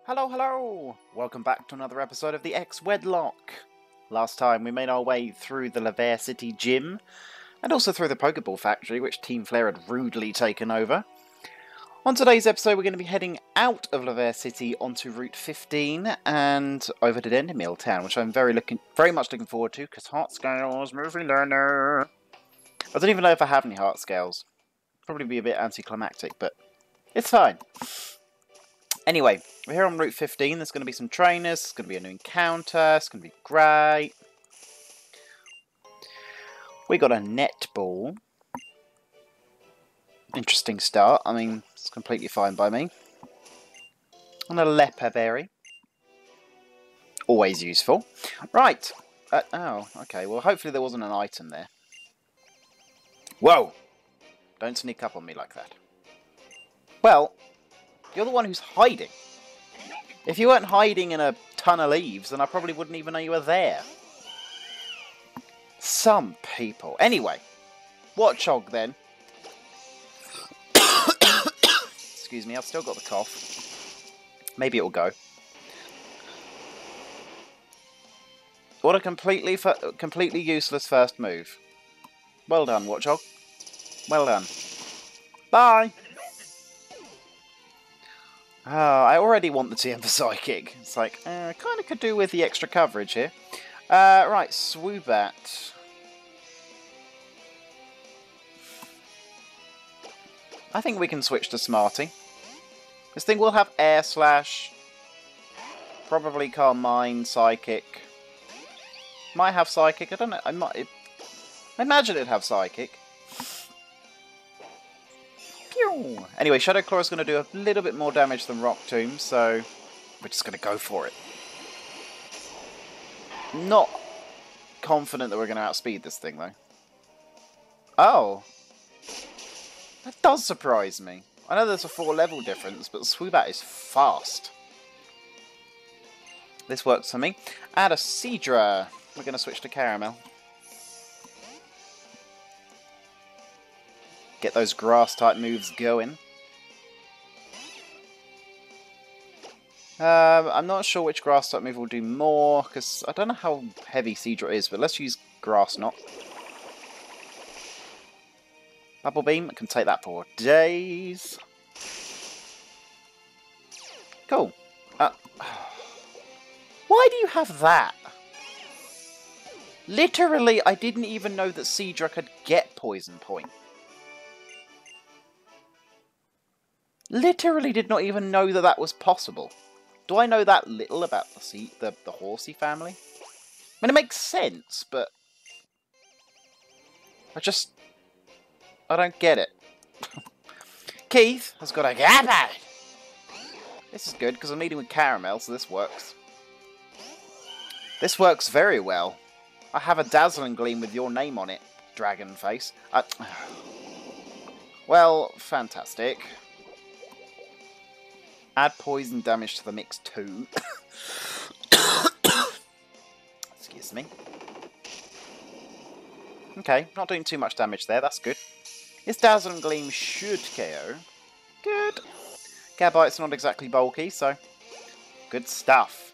Hello, hello! Welcome back to another episode of the Wedlocke. Last time we made our way through the Laver City gym, and also through the Pokeball factory, which Team Flare had rudely taken over. On today's episode, we're going to be heading out of Laver City onto Route 15 and over to Dendemille Town, which I'm very much looking forward to, because Heart Scales, movie learner. I don't even know if I have any Heart Scales. Probably be a bit anticlimactic, but it's fine. Anyway, we're here on Route 15. There's going to be some trainers. It's going to be a new encounter. It's going to be great. We got a netball. Interesting start. I mean, it's completely fine by me. And a leper berry. Always useful. Right. Oh, okay. Well, hopefully there wasn't an item there. Whoa! Don't sneak up on me like that. Well, you're the one who's hiding. If you weren't hiding in a ton of leaves, then I probably wouldn't even know you were there. Some people. Anyway, Watchog then. Excuse me, I've still got the cough. Maybe it'll go. What a completely useless first move. Well done, Watchog. Well done. Bye! I already want the TM for Psychic. It's like, kind of could do with the extra coverage here. Right, Swoobat. I think we can switch to Smarty. This thing will have Air Slash. Probably Carmine, Psychic. Might have Psychic, I don't know. I imagine it'd have Psychic. Anyway, Shadow Claw is going to do a little bit more damage than Rock Tomb, so we're just going to go for it. Not confident that we're going to outspeed this thing, though. Oh. That does surprise me. I know there's a 4-level difference, but Swoobat is fast. This works for me. Add a Seadra. We're going to switch to Caramel. Get those grass-type moves going. I'm not sure which grass-type move will do more, because I don't know how heavy Seadra is, but let's use Grass Knot. Bubble Beam, I can take that for days. Cool. Why do you have that? Literally, I didn't even know that Seadra could get Poison Point. Literally did not even know that that was possible. Do I know that little about the horsey family? I mean, it makes sense, but I don't get it. Keith has got a Gabba. This is good because I'm meeting with Caramel, so this works. This works very well. I have a Dazzling Gleam with your name on it, Dragon Face. Well, fantastic. Add poison damage to the mix too. Excuse me. Okay, not doing too much damage there, that's good. His Dazzling Gleam should KO. Good. Gabite's not exactly bulky, so good stuff.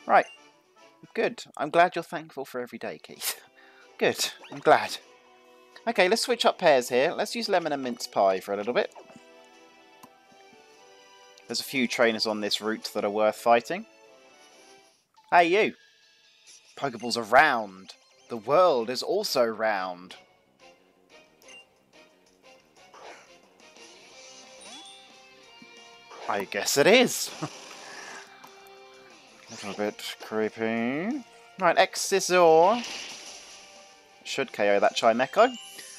Right. Good. I'm glad you're thankful for every day, Keith. Good. I'm glad. Okay, let's switch up pairs here. Let's use Lemon and Mince Pie for a little bit. There's a few trainers on this route that are worth fighting. Hey, you! Pokeballs are round. The world is also round. I guess it is. A little bit creepy. Right, X-Scissor. Should KO that Chimecho.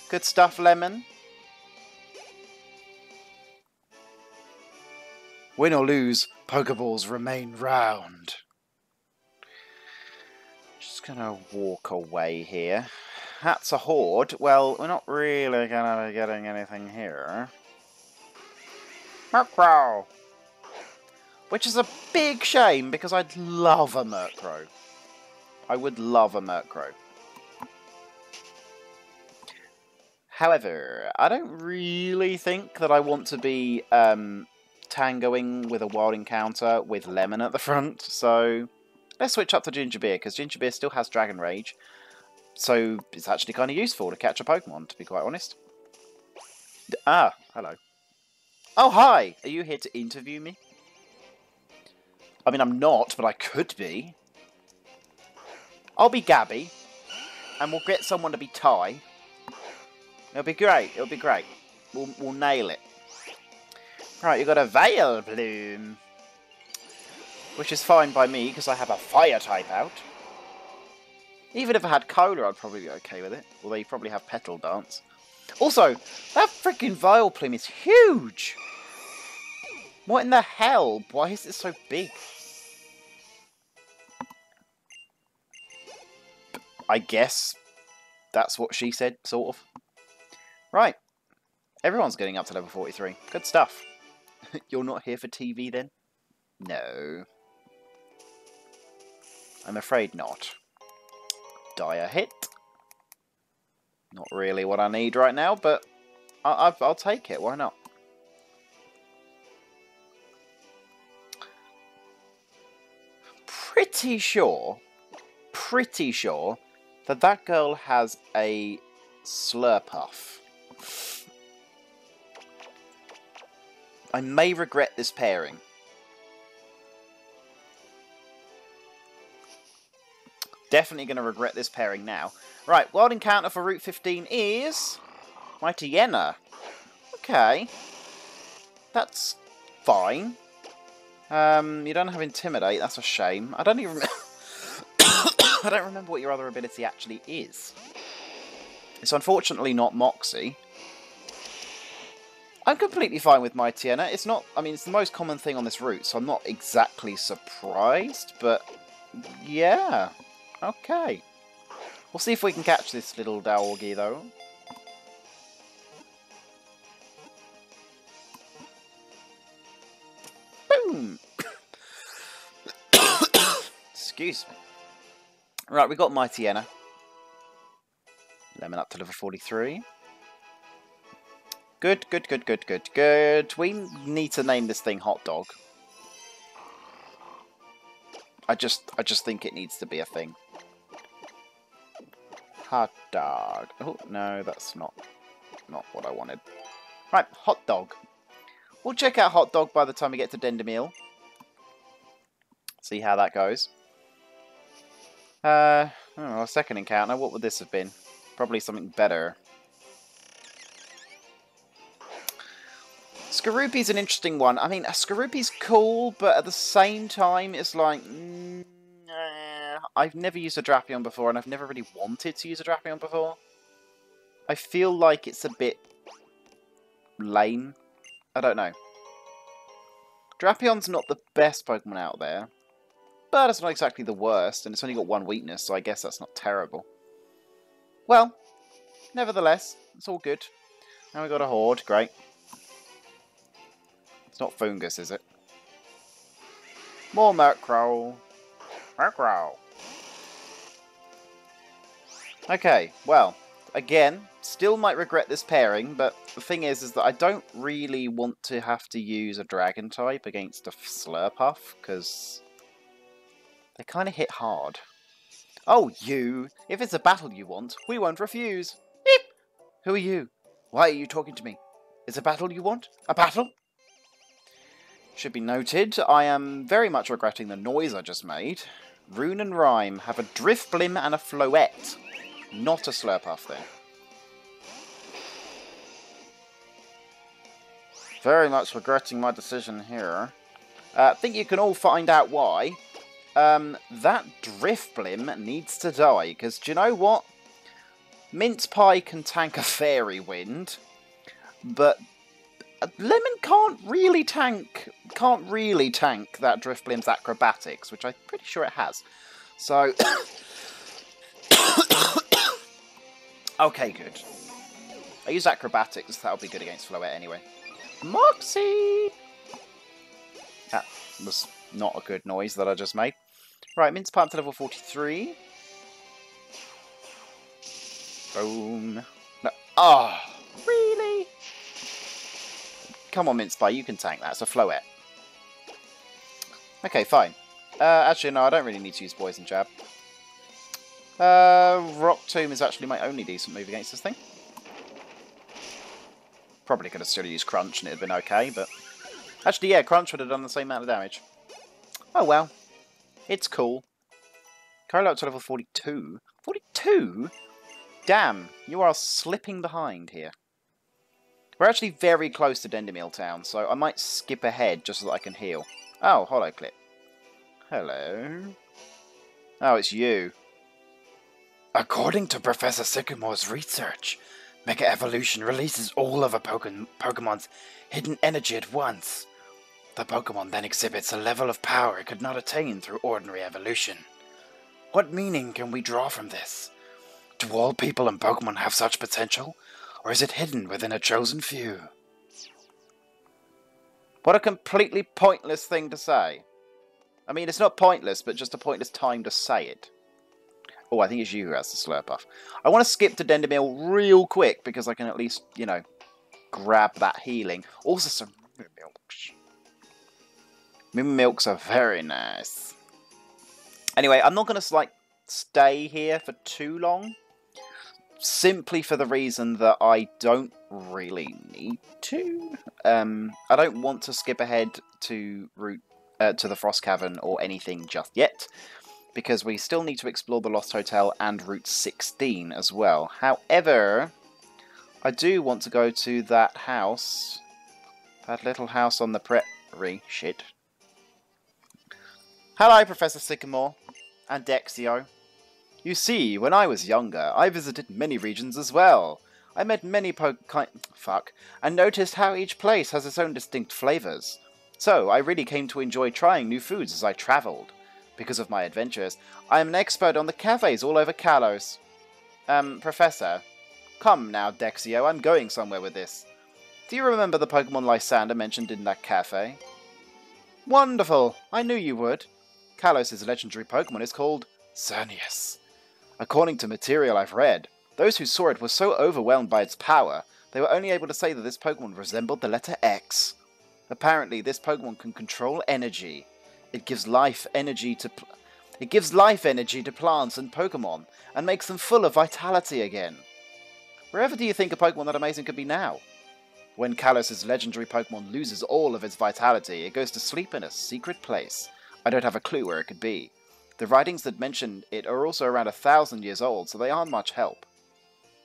Good stuff, Lemon. Win or lose, Pokeballs remain round. Just gonna walk away here. That's a Horde. Well, we're not really gonna be getting anything here. Murkrow! Which is a big shame, because I'd love a Murkrow. I would love a Murkrow. However, I don't really think that I want to be tangoing with a wild encounter with Lemon at the front, so let's switch up to Ginger Beer, because Ginger Beer still has Dragon Rage, so it's actually kind of useful to catch a Pokemon, to be quite honest. Ah, hello. Oh, hi! Are you here to interview me? I mean, I'm not, but I could be. I'll be Gabby, and we'll get someone to be Ty. It'll be great, it'll be great. We'll nail it. Right, you've got a Veil Bloom. Which is fine by me, because I have a fire type out. Even if I had Cola, I'd probably be okay with it. Although you probably have Petal Dance. Also, that freaking Veil Bloom is huge! What in the hell? Why is it so big? I guess that's what she said, sort of. Right. Everyone's getting up to level 43. Good stuff. You're not here for TV then? No. I'm afraid not. Dire hit. Not really what I need right now, but I'll take it. Why not? Pretty sure that girl has a Slurpuff. I may regret this pairing. Definitely going to regret this pairing now. Right, wild encounter for Route 15 is Mighty Yenna. Okay. That's fine. You don't have Intimidate, that's a shame. I don't even I don't remember what your other ability actually is. It's unfortunately not Moxie. I'm completely fine with Mighty Yenna. It's not, I mean, it's the most common thing on this route, so I'm not exactly surprised, but yeah. Okay. We'll see if we can catch this little Dowgy, though. Boom! Excuse me. Right, we got Mighty Yenna. Lemon up to level 43. Good, good, good, good, good, good. We need to name this thing Hot Dog. I just think it needs to be a thing. Hot Dog. Oh, no, that's not what I wanted. Right, Hot Dog. We'll check out Hot Dog by the time we get to Dendemille. See how that goes. Oh, a second encounter. What would this have been? Probably something better. Skorupi's an interesting one. I mean, Skorupi's cool, but at the same time, it's like... I've never used a Drapion before, and I've never really wanted to use a Drapion before. I feel like it's a bit... lame. I don't know. Drapion's not the best Pokemon out there, but it's not exactly the worst, and it's only got one weakness, so I guess that's not terrible. Well, nevertheless, it's all good. Now we got a Horde, great. It's not Fungus, is it? More Murkrow. Murkrow. Okay, well, again, still might regret this pairing, but the thing is that I don't really want to have to use a Dragon type against a Slurpuff, because they kind of hit hard. Oh, you! If it's a battle you want, we won't refuse! Beep! Who are you? Why are you talking to me? Is a battle you want? A battle? Should be noted, I am very much regretting the noise I just made. Rune and Rhyme have a Drifblim and a Floette. Not a Slurpuff, then. Very much regretting my decision here. I think you can all find out why. That Drifblim needs to die, because do you know what? Mince Pie can tank a Fairy Wind, but Lemon can't really tank that Drifblim's acrobatics, which I'm pretty sure it has. So, okay, good. I use acrobatics, that'll be good against Floette anyway. Moxie! That was not a good noise that I just made. Right, Mince Pie up to level 43. Boom. No. Oh, really? come on, Mince Pie, you can tank that. It's a Floette. Okay, fine. Actually, no, I don't really need to use Poison Jab. Rock Tomb is actually my only decent move against this thing. Probably could have still used Crunch and it would have been okay, but... Actually, yeah, Crunch would have done the same amount of damage. Oh well. It's cool. Carlo up to level 42. 42? Damn, you are slipping behind here. We're actually very close to Dendemille Town, so I might skip ahead just so that I can heal. Oh, Hollow Clip. Hello. Oh, it's you. According to Professor Sycamore's research, Mega Evolution releases all of a Pokemon's hidden energy at once. The Pokemon then exhibits a level of power it could not attain through ordinary evolution. What meaning can we draw from this? Do all people and Pokemon have such potential, or is it hidden within a chosen few? What a completely pointless thing to say. I mean, it's not pointless, but just a pointless time to say it. Oh, I think it's you who has the Slurpuff. I want to skip to Dendemille real quick, because I can at least, you know, grab that healing. Also some Milks. Milks are very nice. Anyway, I'm not going to, like, stay here for too long. Simply for the reason that I don't really need to. I don't want to skip ahead to the Frost Cavern or anything just yet, because we still need to explore the Lost Hotel and Route 16 as well. However, I do want to go to that house, that little house on the prairie. Shit. Hello, Professor Sycamore and Dexio. You see, when I was younger, I visited many regions as well. I met many and noticed how each place has its own distinct flavours. So, I really came to enjoy trying new foods as I travelled. Because of my adventures, I am an expert on the cafes all over Kalos. Professor. Come now, Dexio, I'm going somewhere with this. Do you remember the Pokemon Lysander mentioned in that cafe? Wonderful! I knew you would. Kalos' legendary Pokemon is called Xerneas. According to material I've read, those who saw it were so overwhelmed by its power, they were only able to say that this Pokemon resembled the letter X. Apparently, this Pokemon can control energy. It gives life energy to plants and Pokemon, and makes them full of vitality again. Wherever do you think a Pokemon that amazing could be now? When Kalos' legendary Pokemon loses all of its vitality, it goes to sleep in a secret place. I don't have a clue where it could be. The writings that mention it are also around 1,000 years old, so they aren't much help.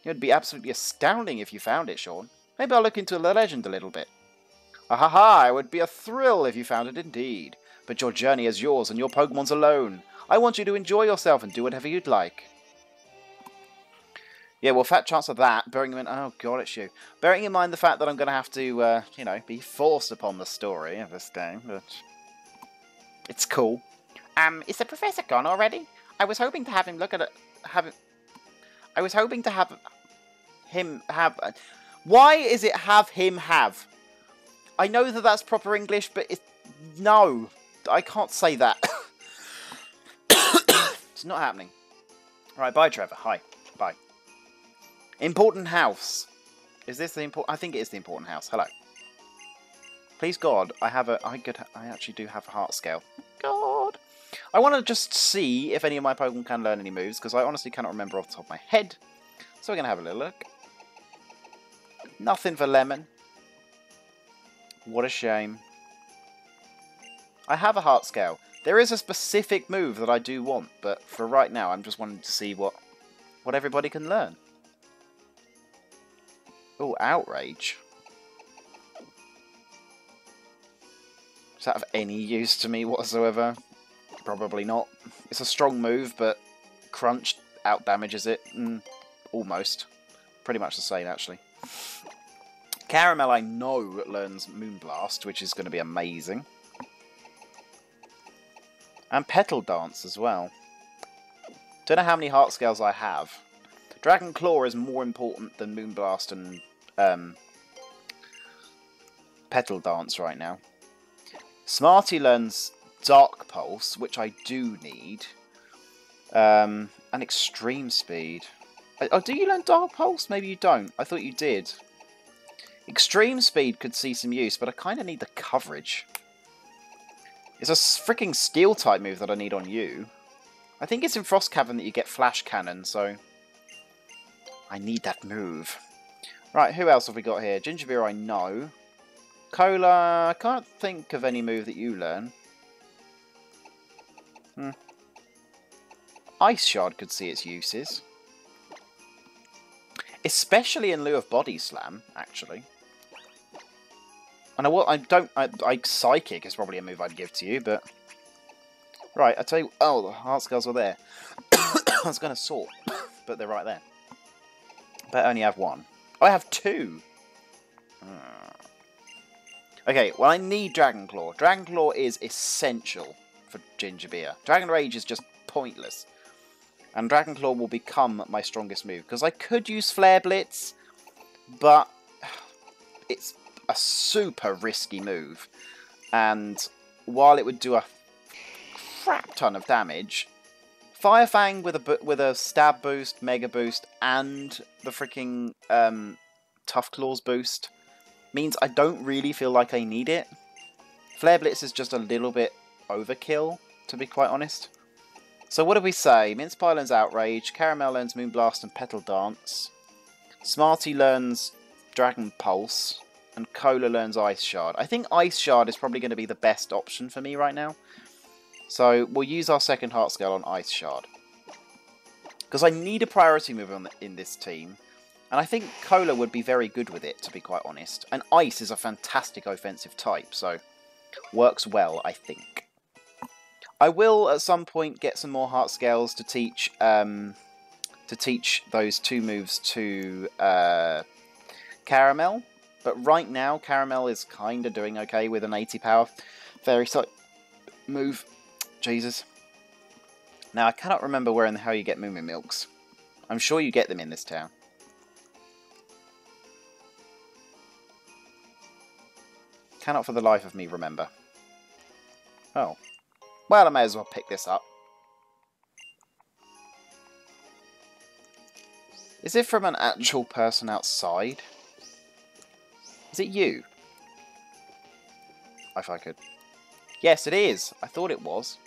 It would be absolutely astounding if you found it, Sean. Maybe I'll look into the legend a little bit. Ahaha, it would be a thrill if you found it indeed. But your journey is yours and your Pokemon's alone. I want you to enjoy yourself and do whatever you'd like. Yeah, well, fat chance of that, bearing in mind... Oh, God, it's you. Bearing in mind the fact that I'm going to have to, you know, be forced upon the story of this game, but... It's cool. Is the professor gone already? I was hoping to have him look at it... I was hoping to have... him have... Why is it have him have? I know that that's proper English, but it's... No. I can't say that. It's not happening. Alright, bye, Trevor. Hi. Bye. Important house. Is this the important... I think it is the important house. Hello. Please, God, I actually do have a heart scale. God. I want to just see if any of my Pokemon can learn any moves, because I honestly cannot remember off the top of my head. So we're going to have a little look. Nothing for Lemon. What a shame. I have a heart scale. There is a specific move that I do want, but for right now I'm just wanting to see what everybody can learn. Oh, Outrage. Does that have any use to me whatsoever? Probably not. It's a strong move, but Crunch out-damages it. Almost. Pretty much the same, actually. Caramel, I know, learns Moonblast, which is going to be amazing. And Petal Dance as well. Don't know how many heart scales I have. Dragon Claw is more important than Moonblast and Petal Dance right now. Smarty learns Dark Pulse, which I do need. And Extreme Speed. Oh, do you learn Dark Pulse? Maybe you don't. I thought you did. Extreme Speed could see some use, but I kind of need the coverage. It's a freaking Steel type move that I need on you. I think it's in Frost Cavern that you get Flash Cannon, so I need that move. Right, who else have we got here? Gingerbeer I know. Cola, I can't think of any move that you learn. Ice Shard could see its uses. Especially in lieu of Body Slam, actually. And I Psychic is probably a move I'd give to you, but... Right, I tell you... Oh, the Heart Scales were there. I was going to sort, but they're right there. But I only have one. Oh, I have two! Okay, well I need Dragon Claw. Dragon Claw is essential for Gingerbeer. Dragon Rage is just pointless. And Dragon Claw will become my strongest move. Because I could use Flare Blitz, but it's a super risky move. And while it would do a crap ton of damage, Fire Fang with a stab boost, mega boost, and the freaking Tough Claws boost means I don't really feel like I need it. Flare Blitz is just a little bit overkill, to be quite honest. So what did we say? Mince Pie learns Outrage, Caramel learns Moonblast and Petal Dance, Smarty learns Dragon Pulse, and Cola learns Ice Shard. I think Ice Shard is probably going to be the best option for me right now. So we'll use our second Heart Scale on Ice Shard. Because I need a priority move in this team. And I think Cola would be very good with it, to be quite honest. And Ice is a fantastic offensive type, so works well, I think. I will at some point get some more Heart Scales to teach those two moves to Caramel. But right now, Caramel is kind of doing okay with an 80 power Fairy type move. Jesus. Now, I cannot remember where in the hell you get Moo Moo Milks. I'm sure you get them in this town. Cannot for the life of me remember. Oh. Well, I may as well pick this up. Is it from an actual person outside? Is it you? If I could... Yes, it is. I thought it was.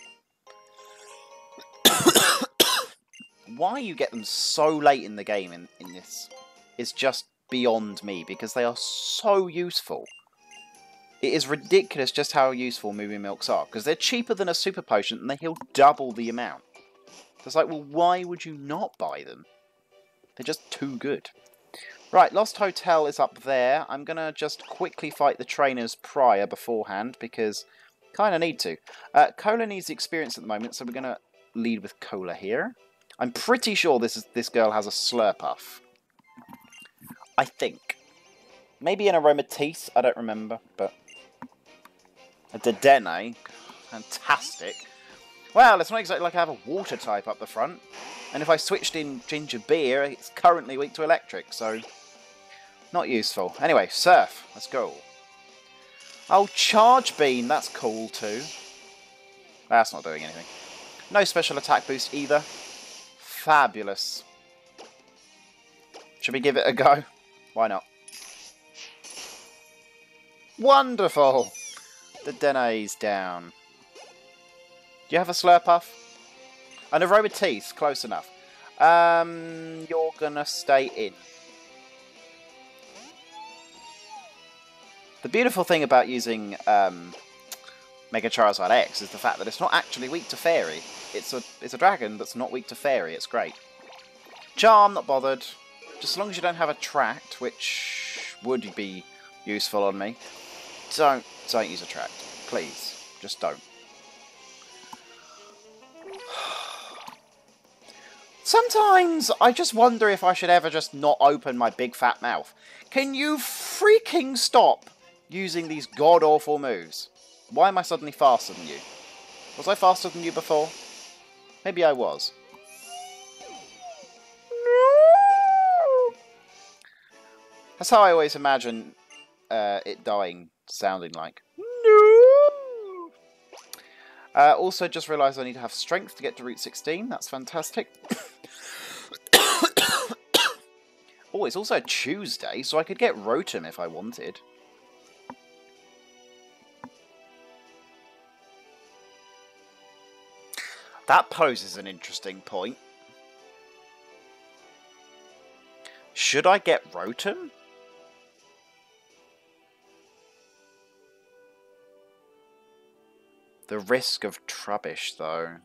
Why you get them so late in the game in this is just beyond me, because they are so useful. It is ridiculous just how useful Moo Moo Milks are, because they're cheaper than a Super Potion and they heal double the amount. So it's like, well, why would you not buy them? They're just too good. Right, Lost Hotel is up there. I'm going to just quickly fight the trainers prior beforehand, because kind of need to. Cola needs experience at the moment, so we're going to lead with Cola here. I'm pretty sure this girl has a Slurpuff. I think. Maybe an Aromatisse, I don't remember, but... A Dendemille, fantastic. Well, it's not exactly like I have a water type up the front. And if I switched in Gingerbeer, it's currently weak to electric, so... Not useful. Anyway, Surf, let's go. Oh, Charge Beam, that's cool too. That's not doing anything. No special attack boost either. Fabulous. Should we give it a go? Why not? Wonderful! The Dene's down. Do you have a Slurpuff? An Aromatisse, close enough. You're gonna stay in. The beautiful thing about using Mega Charizard X is the fact that it's not actually weak to Fairy. It's a dragon that's not weak to Fairy. It's great. Charm, not bothered. Just as long as you don't have Attract, which would be useful on me. Don't use Attract. Please. Just don't. Sometimes I just wonder if I should ever just not open my big fat mouth. Can you freaking stop using these god-awful moves? Why am I suddenly faster than you? Was I faster than you before? Maybe I was. That's how I always imagine it dying sounding like. Also, just realised I need to have strength to get to Route 16. That's fantastic. Oh, it's also a Tuesday, so I could get Rotom if I wanted. That poses an interesting point. Should I get Rotom? The risk of Trubbish, though.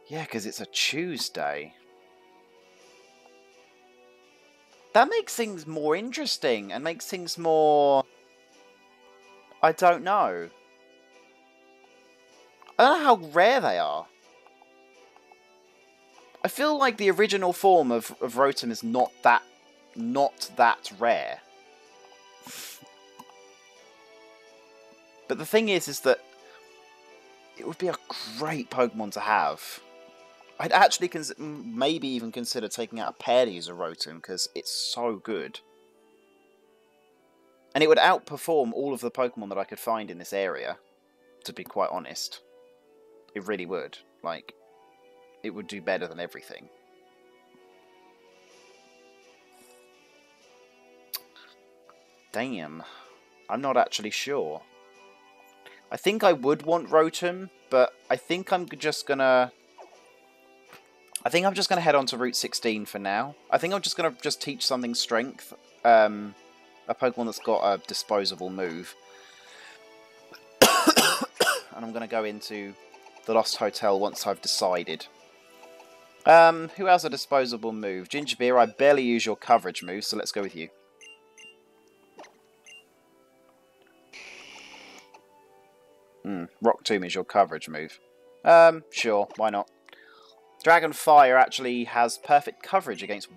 Yeah, because it's a Tuesday. That makes things more interesting and makes things more... I don't know. I don't know how rare they are. I feel like the original form of Rotom is not that rare. But the thing is that it would be a great Pokemon to have. I'd actually maybe even consider taking out a pair to use a Rotom, because it's so good. And it would outperform all of the Pokemon that I could find in this area, to be quite honest. It really would. Like, it would do better than everything. Damn. I'm not actually sure. I think I would want Rotom, but I think I'm just gonna head on to Route 16 for now. I think I'm just gonna teach something Strength. A Pokemon that's got a disposable move. And I'm gonna go into the Lost Hotel once I've decided. Who has a disposable move? Gingerbeer, I barely use your coverage move, so let's go with you. Rock Tomb is your coverage move. Sure, why not? Dragonfire actually has perfect coverage against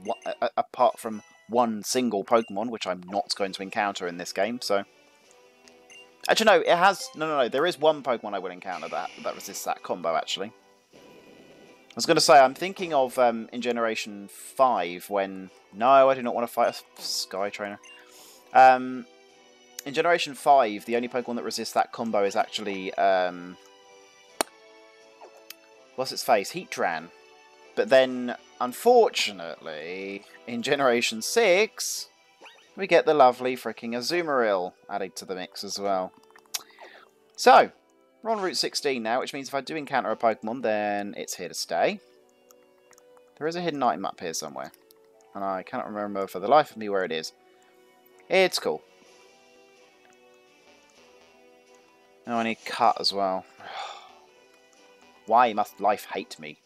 apart from one single Pokemon, which I'm not going to encounter in this game, so... Actually, no, it has... No, there is one Pokemon I will encounter that resists that combo, actually. I was going to say, I'm thinking of in Generation 5 when... No, I do not want to fight a Sky Trainer. In Generation 5, the only Pokemon that resists that combo is actually... what's its face? Heatran. But then, unfortunately, in Generation 6, we get the lovely freaking Azumarill added to the mix as well. So, we're on Route 16 now, which means if I do encounter a Pokemon, then it's here to stay. There is a hidden item up here somewhere, and I cannot remember for the life of me where it is. It's cool. Oh, I need Cut as well. Why must life hate me?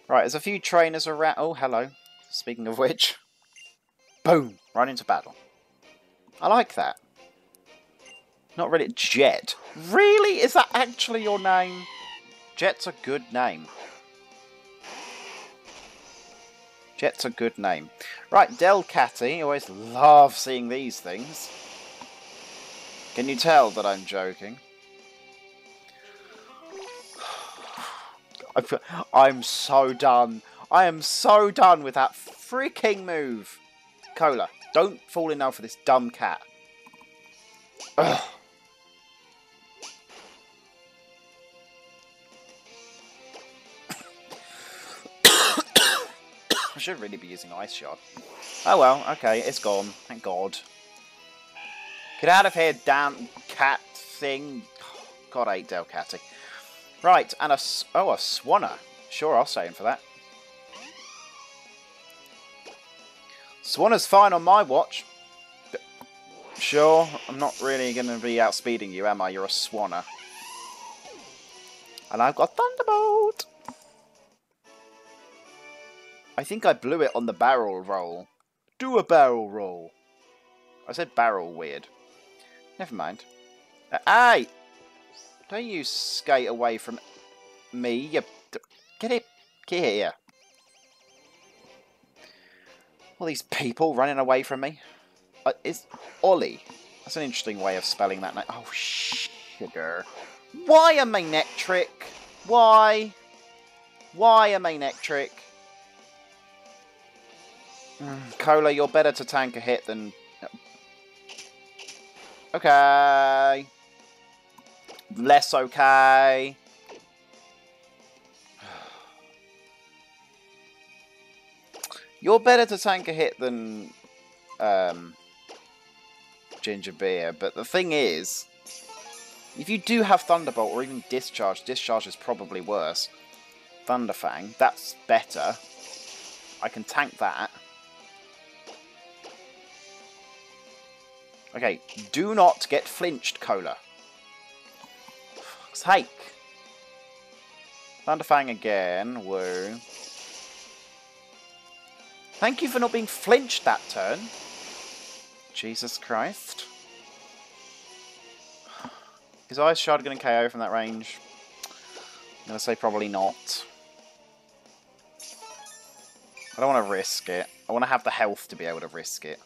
Right, there's a few trainers around. Oh, hello. Speaking of which. Boom! Right into battle. I like that. Not really. Jet. Really? Is that actually your name? Jet's a good name. Jet's a good name. Right, Delcatty. I always love seeing these things. Can you tell that I'm joking? I'm so done. I am so done with that freaking move. Cola, don't fall in love with this dumb cat. Ugh. I should really be using Ice Shot. Oh well, okay, it's gone. Thank God. Get out of here, damn cat thing. God, I hate Delcatty. Right, and a Swanner. Sure, I'll stay in for that. Swanner's fine on my watch. Sure, I'm not really going to be outspeeding you, am I? You're a Swanner. And I've got Thunderbolt. I think I blew it on the barrel roll. Do a barrel roll. I said barrel weird. Never mind. Hey! Don't you skate away from me, you... Get here. All these people running away from me. It's Ollie. That's an interesting way of spelling that name. Oh, sugar. Why a Manectric? Why? Why a Manectric? Cola, you're better to tank a hit than... Okay. less okay. You're better to tank a hit than Ginger Beer, but the thing is, if you do have Thunderbolt or even Discharge, Discharge is probably worse. Thunderfang, that's better. I can tank that. Okay, do not get flinched, Cola. Fuck's sake. Thunderfang again, woo. Thank you for not being flinched that turn. Jesus Christ. Is Ice Shard going to KO from that range? I'm going to say probably not. I don't want to risk it. I want to have the health to be able to risk it.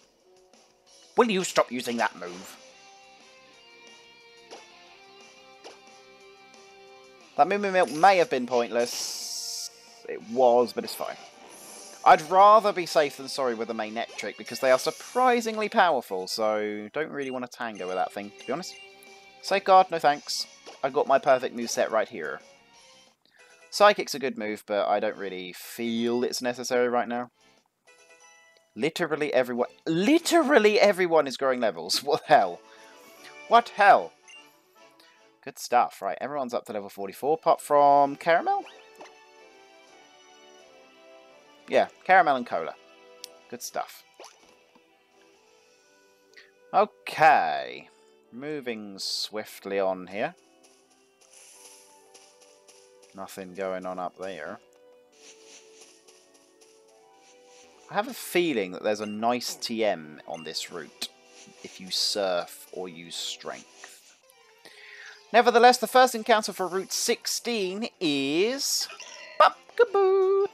Will you stop using that move? That Moo Moo Milk may have been pointless. It was, but it's fine. I'd rather be safe than sorry with the main net trick because they are surprisingly powerful, so don't really want to tango with that thing, to be honest. Safeguard, no thanks. I got my perfect moveset right here. Psychic's a good move, but I don't really feel it's necessary right now. Literally everyone is growing levels. What hell? What hell? Good stuff. Right, everyone's up to level 44, apart from Caramel? Yeah, Caramel and Cola. Good stuff. Okay. Moving swiftly on here. Nothing going on up there. I have a feeling that there's a nice TM on this route if you surf or use strength. Nevertheless, the first encounter for Route 16 is... Bop-kaboo!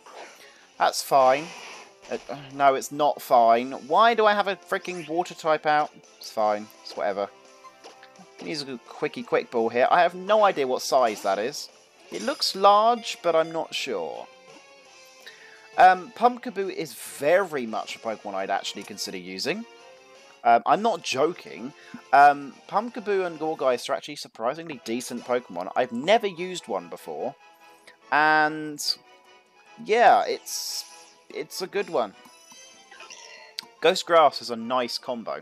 That's fine. No, it's not fine. Why do I have a freaking water type out? It's fine. It's whatever. Use a quickie quick ball here. I have no idea what size that is. It looks large, but I'm not sure. Pumpkaboo is very much a Pokemon I'd actually consider using. I'm not joking. Pumpkaboo and Gourgeist are actually surprisingly decent Pokemon. I've never used one before. And yeah, it's a good one. Ghost Grass is a nice combo.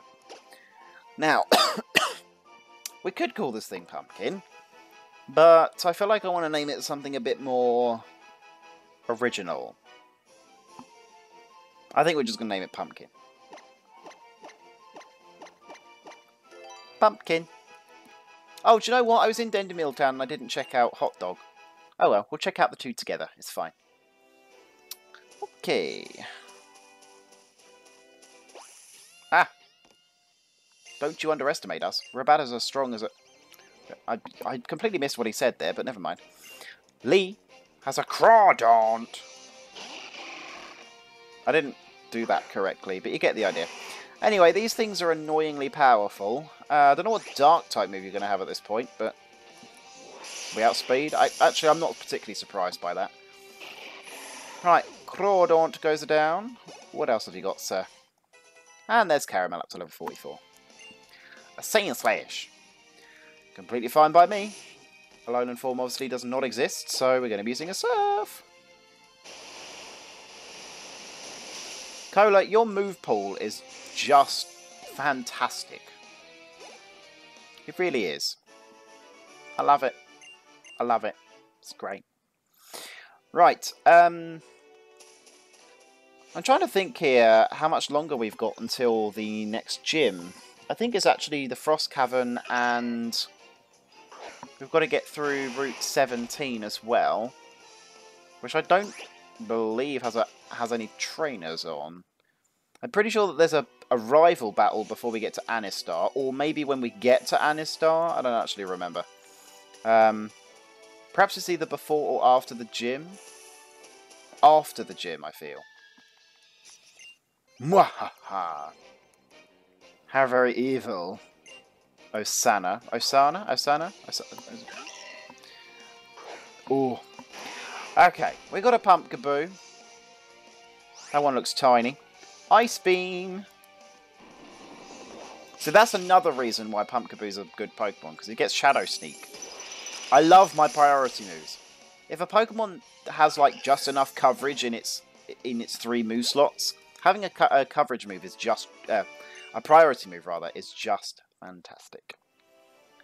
Now, we could call this thing Pumpkin, but I feel like I want to name it something a bit more original. I think we're just going to name it Pumpkin. Pumpkin. Oh, do you know what? I was in Dendemille Town and I didn't check out Hot Dog. Oh well, we'll check out the two together. It's fine. Okay. Ah. Don't you underestimate us. We're about as strong as a... I completely missed what he said there, but never mind. Lee has a Crawdaunt. I didn't do that correctly, but you get the idea. Anyway, these things are annoyingly powerful. I don't know what Dark-type move you're going to have at this point, but... we outspeed. Actually, I'm not particularly surprised by that. Right, Crawdaunt goes down. What else have you got, sir? And there's Caramel up to level 44. A Saiyan Slash. Completely fine by me. Alolan form obviously does not exist, so we're going to be using a Surf. Cola, your move pool is just fantastic. It really is. I love it. I love it. It's great. Right. I'm trying to think here how much longer we've got until the next gym. I think it's actually the Frost Cavern, and we've got to get through Route 17 as well, which I don't believe has any trainers on. I'm pretty sure that there's a rival battle before we get to Anistar, or maybe when we get to Anistar. I don't actually remember. Perhaps it's either before or after the gym. After the gym, I feel. Mwahaha. How very evil. Osana. Osana? Osana? Ooh. Okay, we got a Pumpkaboo. That one looks tiny. Ice Beam. So that's another reason why Pumpkaboo's a good Pokemon, because he gets Shadow Sneak. I love my priority moves. If a Pokemon has like just enough coverage in its 3 move slots, having a coverage move is just a priority move rather is just fantastic.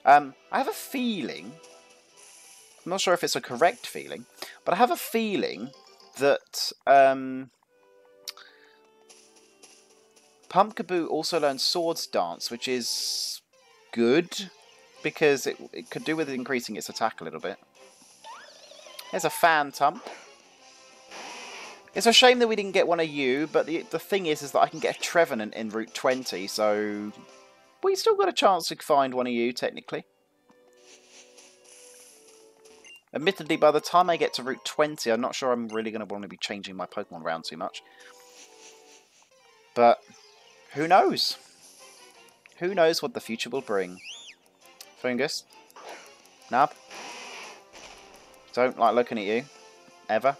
I have a feeling, I'm not sure if it's a correct feeling, but I have a feeling that Pumpkaboo also learns Swords Dance, which is good because it could do with increasing its attack a little bit. There's a Phantump. It's a shame that we didn't get one of you, but the thing is that I can get a Trevenant in Route 20, so we still got a chance to find one of you, technically. Admittedly, by the time I get to Route 20, I'm not sure I'm really going to want to be changing my Pokemon around too much. But who knows? Who knows what the future will bring? Fungus? Nub? Don't like looking at you. Ever.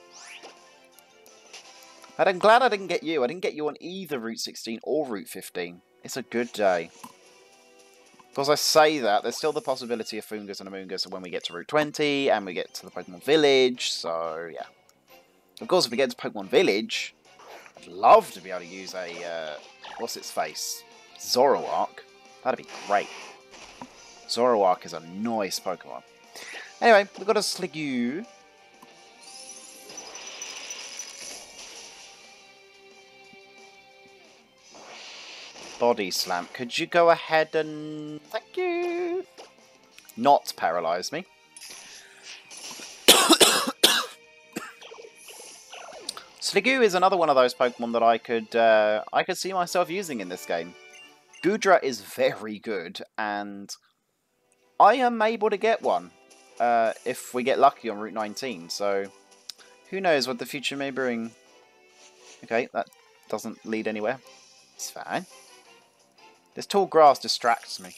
But I'm glad I didn't get you. I didn't get you on either Route 16 or Route 15. It's a good day. Because I say that, there's still the possibility of Fungus and Amoongus when we get to Route 20 and we get to the Pokemon Village, so yeah. Of course, if we get to Pokemon Village, I'd love to be able to use a, what's its face? Zoroark. That'd be great. Zoroark is a nice Pokemon. Anyway, we've got a Sliggoo. Body Slam. Could you go ahead and... Thank you! Not paralyze me. Sliggoo is another one of those Pokemon that I could see myself using in this game. Goodra is very good, and I am able to get one if we get lucky on Route 19, so who knows what the future may bring. Okay, that doesn't lead anywhere. It's fine. This tall grass distracts me.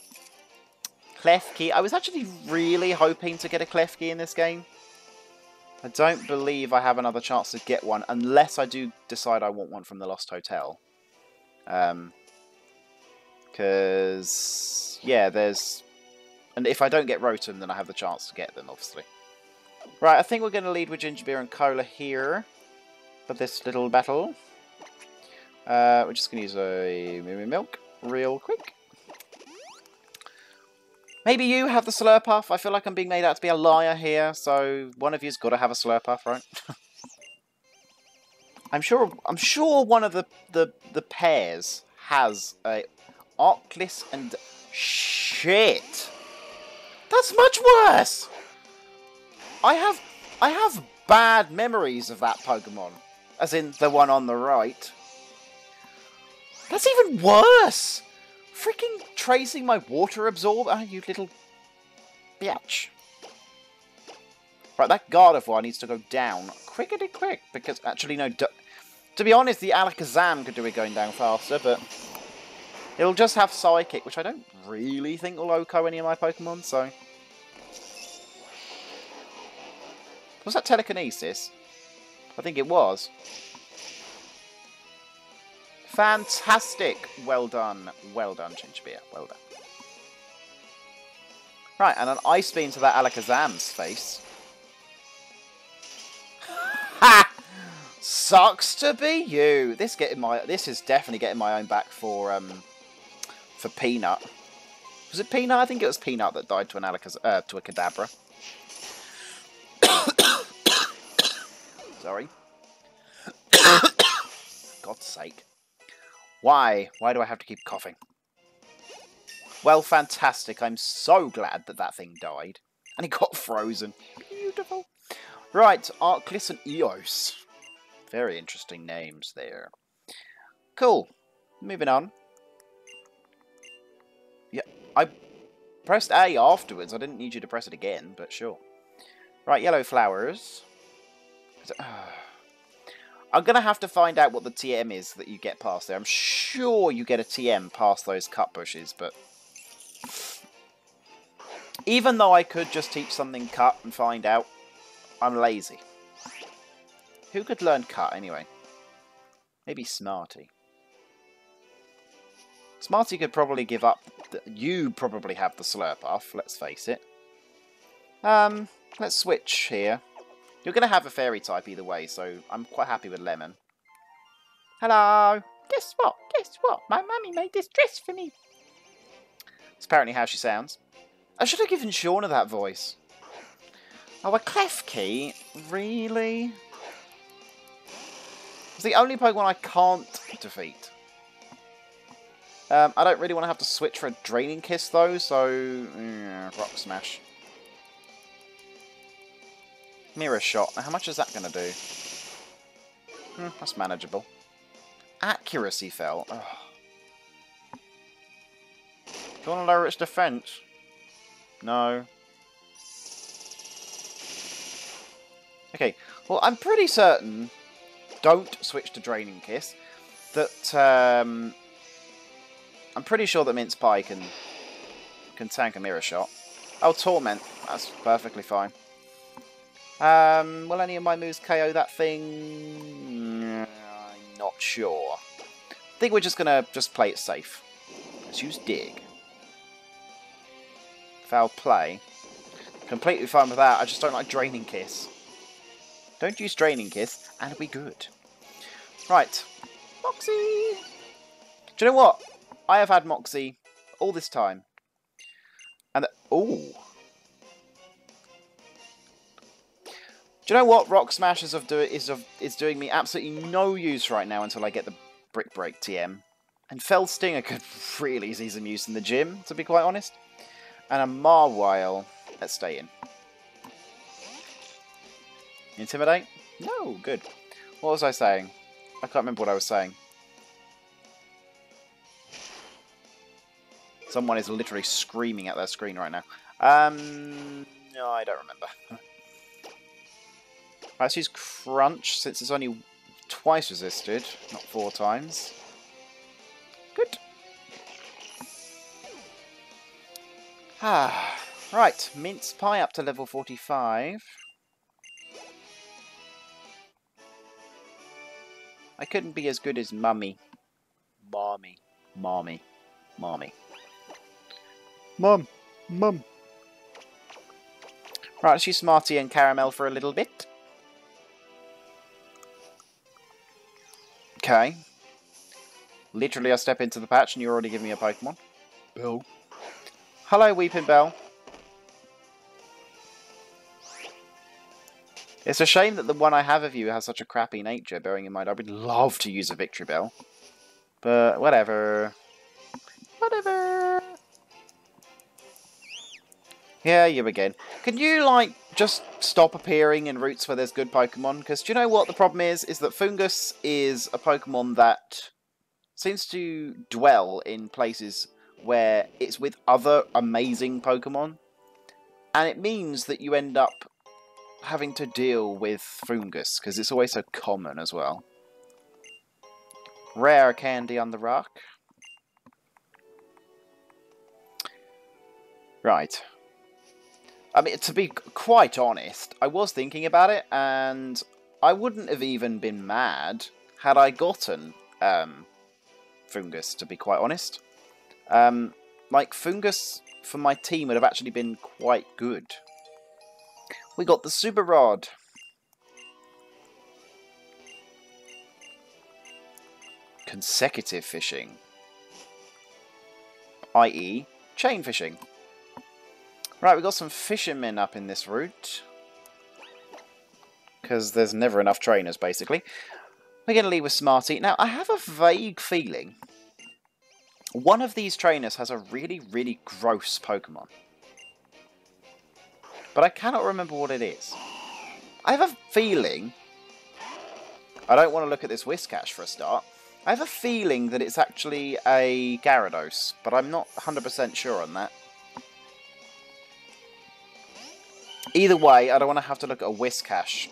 Klefki. I was actually really hoping to get a Klefki in this game. I don't believe I have another chance to get one unless I do decide I want one from the Lost Hotel. Because, yeah, there's... And if I don't get Rotom, then I have the chance to get them, obviously. Right, I think we're going to lead with Gingerbeer and Cola here for this little battle. We're just going to use a Moo Moo Milk real quick. Maybe you have the Slurpuff. I feel like I'm being made out to be a liar here, so one of you's got to have a Slurpuff, right? I'm sure one of the pairs has a Arclis and shit. That's much worse. I have bad memories of that Pokemon, as in the one on the right. That's even worse! Freaking tracing my water absorb. Ah, you little bitch. Right, that Gardevoir needs to go down quickety quick, because actually no, to be honest, the Alakazam could do it going down faster, but it'll just have Psychic, which I don't really think will OHKO any of my Pokemon, so... Was that Telekinesis? I think it was. Fantastic! Well done, Gingerbeer. Well done. Right, and an Ice Beam to that Alakazam's face. Ha! Sucks to be you. This is definitely getting my own back for Peanut. Was it Peanut? I think it was Peanut that died to an to a Kadabra. Sorry. God's sake. Why? Why do I have to keep coughing? Well, fantastic. I'm so glad that that thing died. And it got frozen. Beautiful. Right, Arclis and Eos. Very interesting names there. Cool. Moving on. Yeah, I pressed A afterwards. I didn't need you to press it again, but sure. Right, yellow flowers. I'm going to have to find out what the TM is that you get past there. I'm sure you get a TM past those cut bushes, but... Even though I could just teach something cut and find out, I'm lazy. Who could learn cut anyway? Maybe Smarty. Smarty could probably give up... You probably have the Slurpuff, let's face it. Let's switch here. You're going to have a fairy type either way, so I'm quite happy with Lemon. Hello! Guess what? Guess what? My mummy made this dress for me. That's apparently how she sounds. I should have given Shauna that voice. Oh, a Klefki? Really? It's the only Pokemon I can't defeat. I don't really want to have to switch for a Draining Kiss, though, so... yeah, Rock Smash. Mirror Shot. Now, how much is that going to do? That's manageable. Accuracy fell. Oh. Do you want to lower its defense? No. Okay, well, I'm pretty certain, don't switch to Draining Kiss, that, I'm pretty sure that Mince Pie can tank a Mirror Shot. Oh, Torment. That's perfectly fine. Will any of my moves KO that thing? I'm not sure. I think we're just going to play it safe. Let's use Dig. Foul Play. Completely fine with that. I just don't like Draining Kiss. Don't use Draining Kiss, and it'll be good. Right. Moxie! Do you know what? I have had Moxie all this time. And ooh. Do you know what? Rock Smash is doing me absolutely no use right now until I get the Brick Break TM. And Fell Stinger could really see some use in the gym, to be quite honest. And a Marwile. Let's stay in. Intimidate? No, good. What was I saying? I can't remember what I was saying. Someone is literally screaming at their screen right now. No, I don't remember. Let's use Crunch, since it's only twice resisted, not 4 times. Good. Right, Mince Pie up to level 45. I couldn't be as good as Mummy. Mommy. Mommy. Mommy. Mum. Mum. Right, let's use Smarty and Caramel for a little bit. Okay. Literally, I step into the patch and you're already giving me a Pokemon. Bell. Hello, Weeping Bell. It's a shame that the one I have of you has such a crappy nature, bearing in mind I would love to use a Victory Bell. But, whatever. Whatever. Yeah, you again. Can you, like, just stop appearing in routes where there's good Pokemon? Because do you know what the problem is? Is that Fungus is a Pokemon that seems to dwell in places where it's with other amazing Pokemon. And it means that you end up having to deal with Fungus, because it's always so common as well. Rare candy on the rock. Right. I mean, to be quite honest, I was thinking about it, and I wouldn't have even been mad had I gotten Fungus, to be quite honest. Like, Fungus for my team would have actually been quite good. We got the Super Rod. Consecutive fishing. I.e. chain fishing. Right, we got some fishermen up in this route. Because there's never enough trainers, basically. We're going to leave with Smarty. Now, I have a vague feeling one of these trainers has a really, really gross Pokemon. But I cannot remember what it is. I have a feeling... I don't want to look at this Whiscash for a start. I have a feeling that it's actually a Gyarados, but I'm not 100% sure on that. Either way, I don't want to have to look at a Whiscash.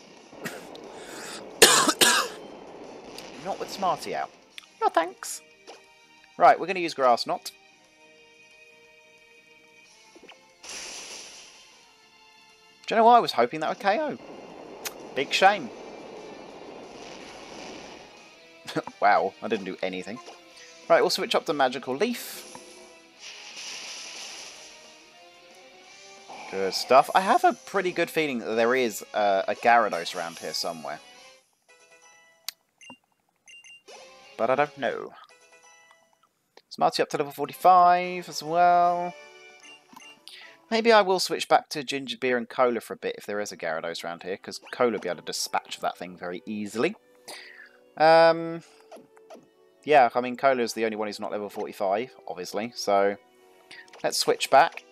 Not with Smarty out. No thanks. Right, we're going to use Grass Knot. Do you know what? I was hoping that would KO. Big shame. Wow, I didn't do anything. Right, we'll switch up to Magical Leaf. Good stuff. I have a pretty good feeling that there is a Gyarados around here somewhere. But I don't know. Smarty up to level 45 as well. Maybe I will switch back to Ginger Beer and Cola for a bit if there is a Gyarados around here, because Cola will be able to dispatch that thing very easily. Yeah, I mean, Cola is the only one who's not level 45, obviously, so let's switch back.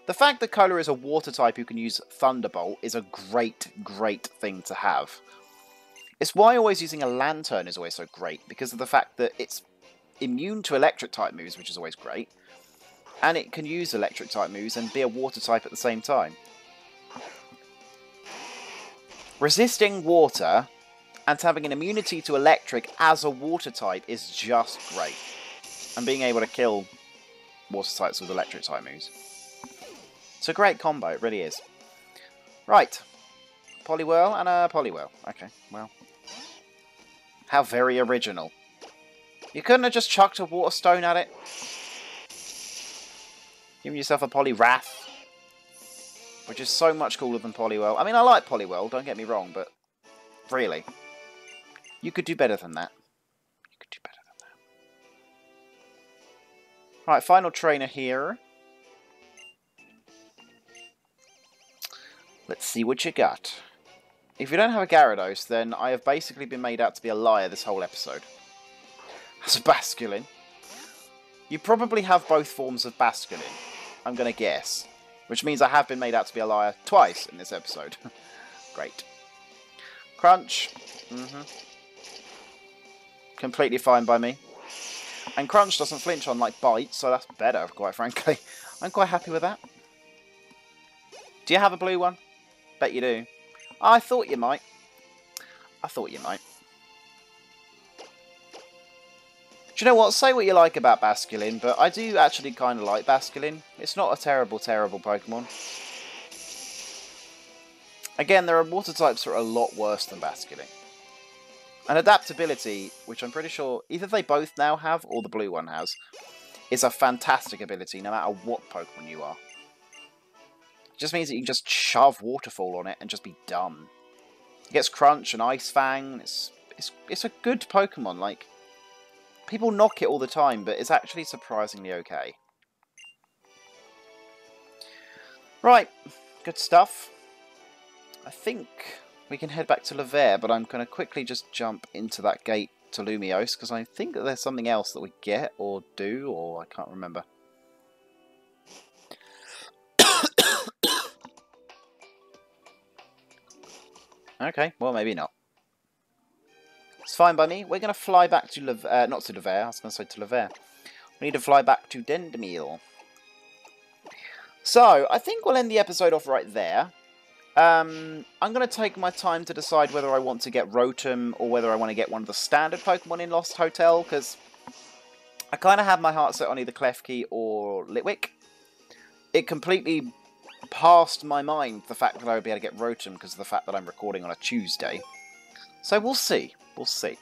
The fact that Cola is a water type who can use Thunderbolt is a great, great thing to have. It's why always using a Lantern is always so great, because of the fact that it's immune to electric type moves, which is always great. And it can use electric type moves and be a water type at the same time. Resisting water and having an immunity to electric as a water type is just great. And being able to kill water types with electric type moves. It's a great combo, it really is. Right. Poliwhirl and a Poliwhirl. Okay, well. How very original. You couldn't have just chucked a water stone at it? Giving yourself a Poliwrath, which is so much cooler than Poliwhirl. I mean, I like Poliwhirl, don't get me wrong, but really, you could do better than that. You could do better than that. Right, final trainer here. Let's see what you got. If you don't have a Gyarados, then I have basically been made out to be a liar this whole episode. That's a Basculin. You probably have both forms of Basculin, I'm going to guess. Which means I have been made out to be a liar twice in this episode. Great. Crunch. Completely fine by me. And Crunch doesn't flinch on, like, Bite, so that's better, quite frankly. I'm quite happy with that. Do you have a blue one? Bet you do. I thought you might. I thought you might. Do you know what? Say what you like about Basculin, but I do actually kind of like Basculin. It's not a terrible, terrible Pokemon. Again, there are water types that are a lot worse than Basculin. And adaptability, which I'm pretty sure either they both now have or the blue one has, is a fantastic ability no matter what Pokemon you are. It just means that you can just shove Waterfall on it and just be done. It gets Crunch and Ice Fang. It's a good Pokemon, like... People knock it all the time, but it's actually surprisingly okay. Right, good stuff. I think we can head back to Laver, but I'm going to quickly just jump into that gate to Lumiose, because I think that there's something else that we get, or do, or I can't remember. Okay, well maybe not. It's fine by me. We're going to fly back to not to Laver, I was going to say to Laver. We need to fly back to Dendemille. So, I think we'll end the episode off right there. I'm going to take my time to decide whether I want to get Rotom or whether I want to get one of the standard Pokemon in Lost Hotel, because I kind of have my heart set on either Klefki or Litwick. It completely passed my mind the fact that I would be able to get Rotom because of the fact that I'm recording on a Tuesday. So we'll see. We'll see.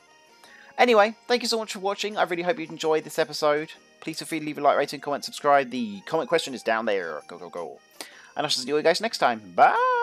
Anyway, thank you so much for watching. I really hope you enjoyed this episode. Please feel free to leave a like, rating, comment, subscribe. The comment question is down there. Go, go, go. And I shall see you guys next time. Bye!